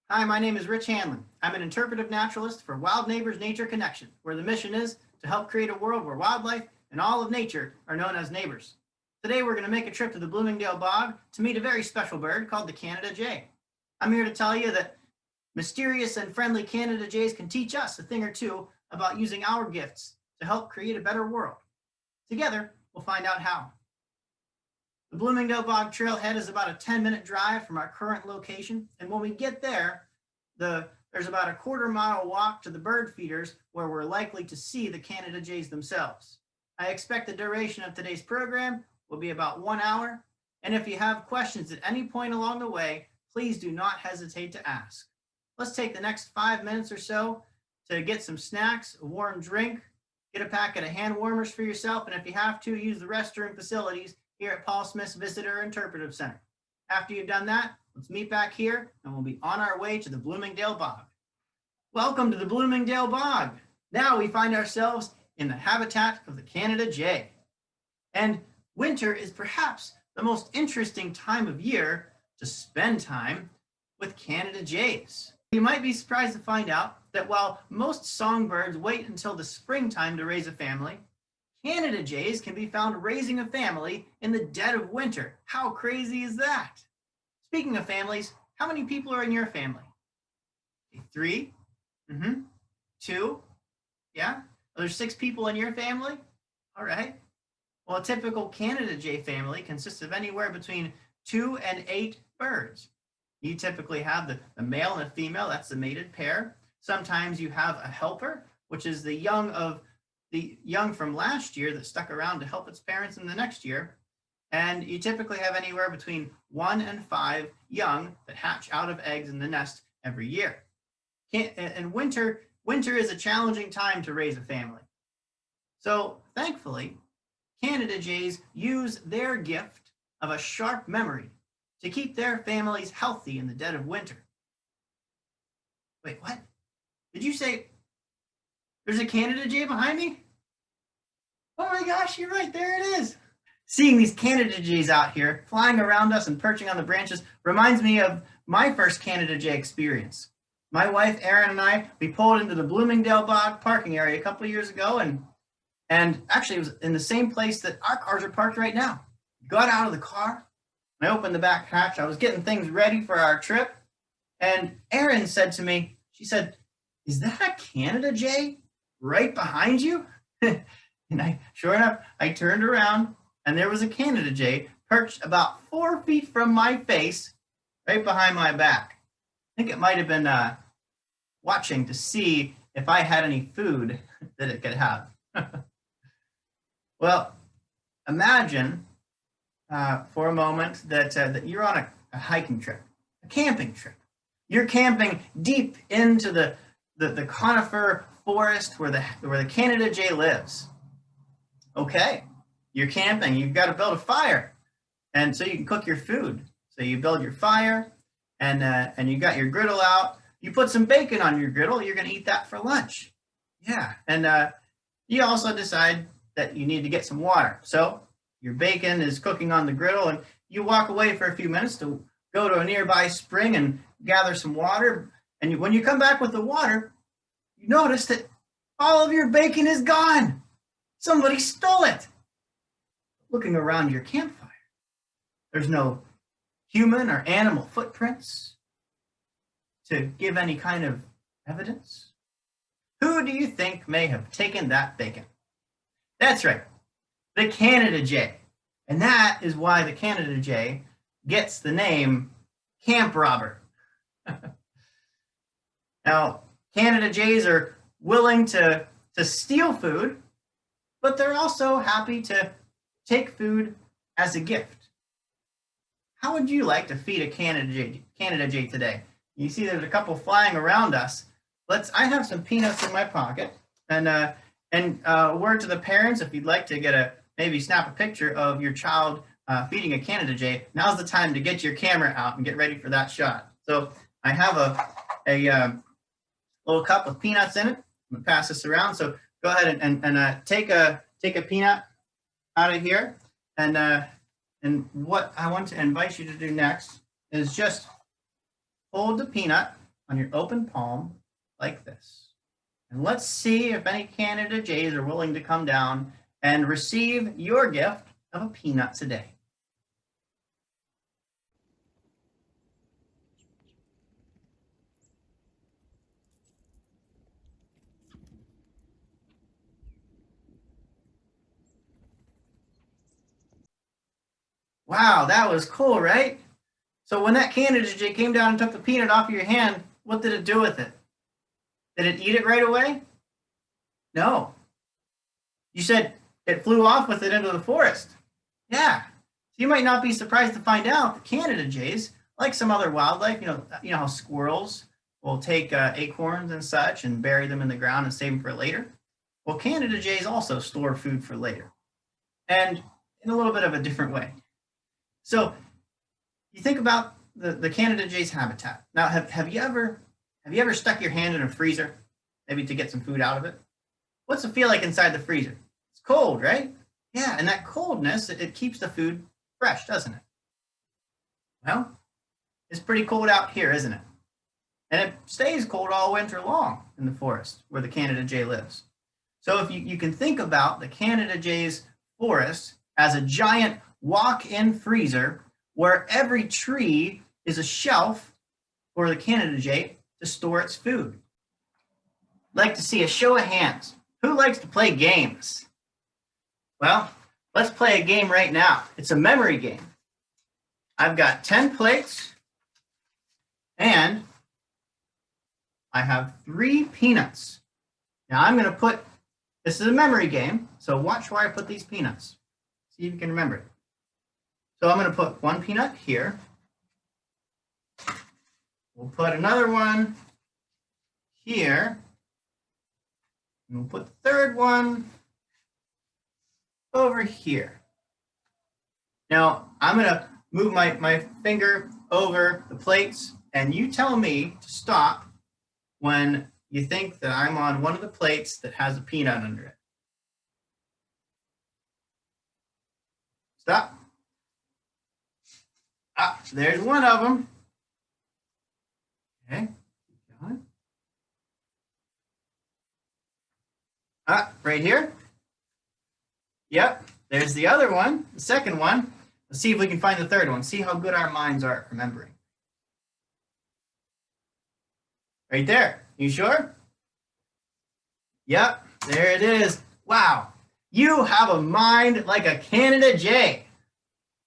Hi, my name is Rich Hanlon. I'm an interpretive naturalist for Wild Neighbors Nature Connection, where the mission is to help create a world where wildlife and all of nature are known as neighbors. Today, we're going to make a trip to the Bloomingdale Bog to meet a very special bird called the Canada Jay. I'm here to tell you that mysterious and friendly Canada Jays can teach us a thing or two about using our gifts to help create a better world. Together, we'll find out how. The Bloomingdale Bog Trailhead is about a 10-minute drive from our current location, and when we get there, there's about a quarter-mile walk to the bird feeders where we're likely to see the Canada Jays themselves. I expect the duration of today's program will be about 1 hour, and if you have questions at any point along the way, please do not hesitate to ask. Let's take the next 5 minutes or so to get some snacks, a warm drink, get a packet of hand warmers for yourself, and if you have to, use the restroom facilities here at Paul Smith's Visitor Interpretive Center. After you've done that, let's meet back here and we'll be on our way to the Bloomingdale Bog. Welcome to the Bloomingdale Bog. Now we find ourselves in the habitat of the Canada Jay. And winter is perhaps the most interesting time of year to spend time with Canada Jays. You might be surprised to find out that while most songbirds wait until the springtime to raise a family, Canada Jays can be found raising a family in the dead of winter. How crazy is that? Speaking of families, how many people are in your family? 3? 2? Yeah? Are there 6 people in your family? All right. Well, a typical Canada Jay family consists of anywhere between 2 and 8 birds. You typically have the male and a female, that's the mated pair. Sometimes you have a helper, which is the young from last year that stuck around to help its parents in the next year. And you typically have anywhere between 1 and 5 young that hatch out of eggs in the nest every year. And winter is a challenging time to raise a family. So thankfully, Canada Jays use their gift of a sharp memory to keep their families healthy in the dead of winter. Wait, what? Did you say there's a Canada Jay behind me? Oh my gosh, you're right, there it is. Seeing these Canada Jays out here flying around us and perching on the branches reminds me of my first Canada Jay experience. My wife, Erin, and I, we pulled into the Bloomingdale Bog parking area a couple of years ago, and actually it was in the same place that our cars are parked right now. Got out of the car, and I opened the back hatch. I was getting things ready for our trip, and Erin said to me, she said, "Is that a Canada Jay right behind you?" And sure enough, I turned around and there was a Canada Jay perched about 4 feet from my face, right behind my back. I think it might have been watching to see if I had any food that it could have. Well, imagine for a moment that you're on a hiking trip, a camping trip. You're camping deep into the conifer forest where the Canada Jay lives. Okay, you're camping, you've got to build a fire, and so you can cook your food. So you build your fire, and you got your griddle out. You put some bacon on your griddle, you're going to eat that for lunch. Yeah, and you also decide that you need to get some water. So your bacon is cooking on the griddle, and you walk away for a few minutes to go to a nearby spring and gather some water. And when you come back with the water, you notice that all of your bacon is gone. Somebody stole it. Looking around your campfire, there's no human or animal footprints to give any kind of evidence. Who do you think may have taken that bacon? That's right, the Canada Jay. And that is why the Canada Jay gets the name camp robber. Now, Canada Jays are willing to steal food, but they're also happy to take food as a gift. How would you like to feed a Canada Jay today? You see there's a couple flying around us. I have some peanuts in my pocket, and word to the parents, if you'd like to maybe snap a picture of your child feeding a Canada Jay, now's the time to get your camera out and get ready for that shot. So I have a little cup with peanuts in it. I'm gonna pass this around. So go ahead and take a peanut out of here, and what I want to invite you to do next is just hold the peanut on your open palm like this. And let's see if any Canada Jays are willing to come down and receive your gift of a peanut today. Wow, that was cool, right? So when that Canada Jay came down and took the peanut off of your hand, what did it do with it? Did it eat it right away? No. You said it flew off with it into the forest. Yeah. So you might not be surprised to find out that Canada Jays, like some other wildlife, you know how squirrels will take acorns and such and bury them in the ground and save them for later. Well, Canada Jays also store food for later, and in a little bit of a different way. So you think about the Canada Jay's habitat. Now, have you ever stuck your hand in a freezer, maybe to get some food out of it? What's it feel like inside the freezer? It's cold, right? Yeah, and that coldness, it keeps the food fresh, doesn't it? Well, it's pretty cold out here, isn't it? And it stays cold all winter long in the forest where the Canada Jay lives. So if you can think about the Canada Jay's forest as a giant walk-in freezer where every tree is a shelf for the Canada Jay to store its food. I'd like to see a show of hands. Who likes to play games? Well, let's play a game right now. It's a memory game. I've got 10 plates and I have 3 peanuts. Now I'm going to put, this is a memory game, so watch where I put these peanuts. See if you can remember it. So I'm going to put 1 peanut here. We'll put another one here. And we'll put the 3rd one over here. Now I'm going to move my finger over the plates, and you tell me to stop when you think that I'm on one of the plates that has a peanut under it. Stop. Ah, there's one of them. Okay, keep going. Ah, right here. Yep, there's the other one, the second one. Let's see if we can find the 3rd one. See how good our minds are at remembering. Right there. You sure? Yep, there it is. Wow, you have a mind like a Canada Jay.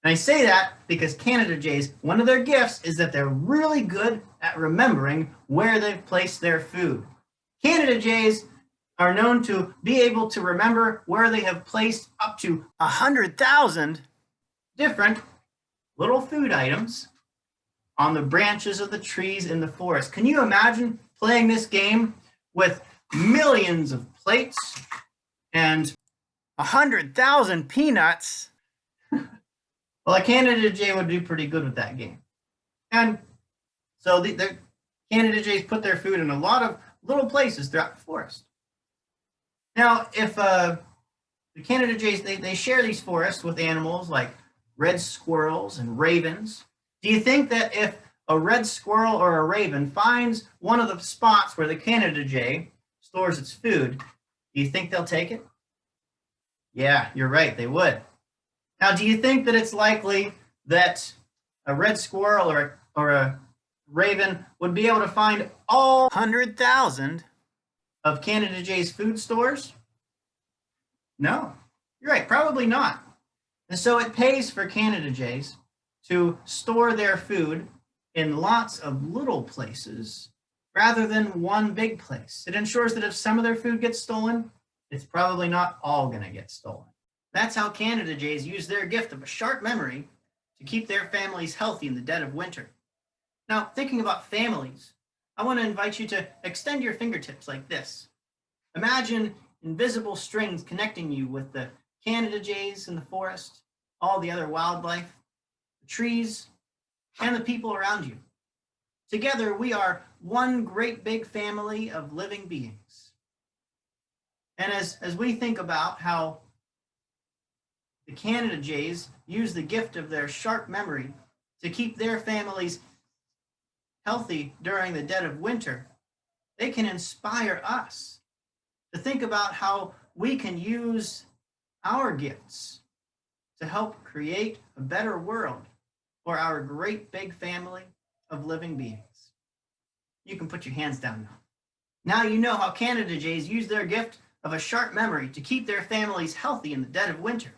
And I say that because Canada Jays, one of their gifts is that they're really good at remembering where they've placed their food. Canada Jays are known to be able to remember where they have placed up to 100,000 different little food items on the branches of the trees in the forest. Can you imagine playing this game with millions of plates and 100,000 peanuts? Well, a Canada Jay would do pretty good with that game. And so the Canada Jays put their food in a lot of little places throughout the forest. Now, if the Canada Jays, they share these forests with animals like red squirrels and ravens. Do you think that if a red squirrel or a raven finds one of the spots where the Canada Jay stores its food, do you think they'll take it? Yeah, you're right, they would. Now, do you think that it's likely that a red squirrel or a raven would be able to find all 100,000 of Canada Jay's food stores? No, you're right, probably not. And so it pays for Canada Jays to store their food in lots of little places rather than one big place. It ensures that if some of their food gets stolen, it's probably not all going to get stolen. That's how Canada Jays use their gift of a sharp memory to keep their families healthy in the dead of winter. Now, thinking about families, I want to invite you to extend your fingertips like this. Imagine invisible strings connecting you with the Canada Jays in the forest, all the other wildlife, the trees, and the people around you. Together, we are one great big family of living beings. And as we think about how the Canada Jays use the gift of their sharp memory to keep their families healthy during the dead of winter, they can inspire us to think about how we can use our gifts to help create a better world for our great big family of living beings. You can put your hands down now. Now you know how Canada jays use their gift of a sharp memory to keep their families healthy in the dead of winter,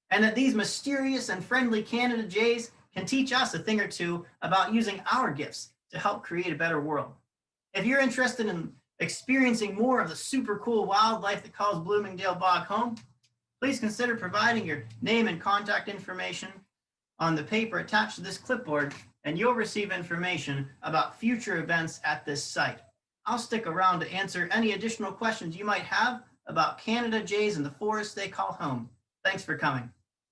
and that these mysterious and friendly Canada jays can teach us a thing or two about using our gifts to help create a better world. If you're interested in experiencing more of the super cool wildlife that calls Bloomingdale Bog home, please consider providing your name and contact information on the paper attached to this clipboard, and you'll receive information about future events at this site. I'll stick around to answer any additional questions you might have about Canada jays and the forest they call home. Thanks for coming.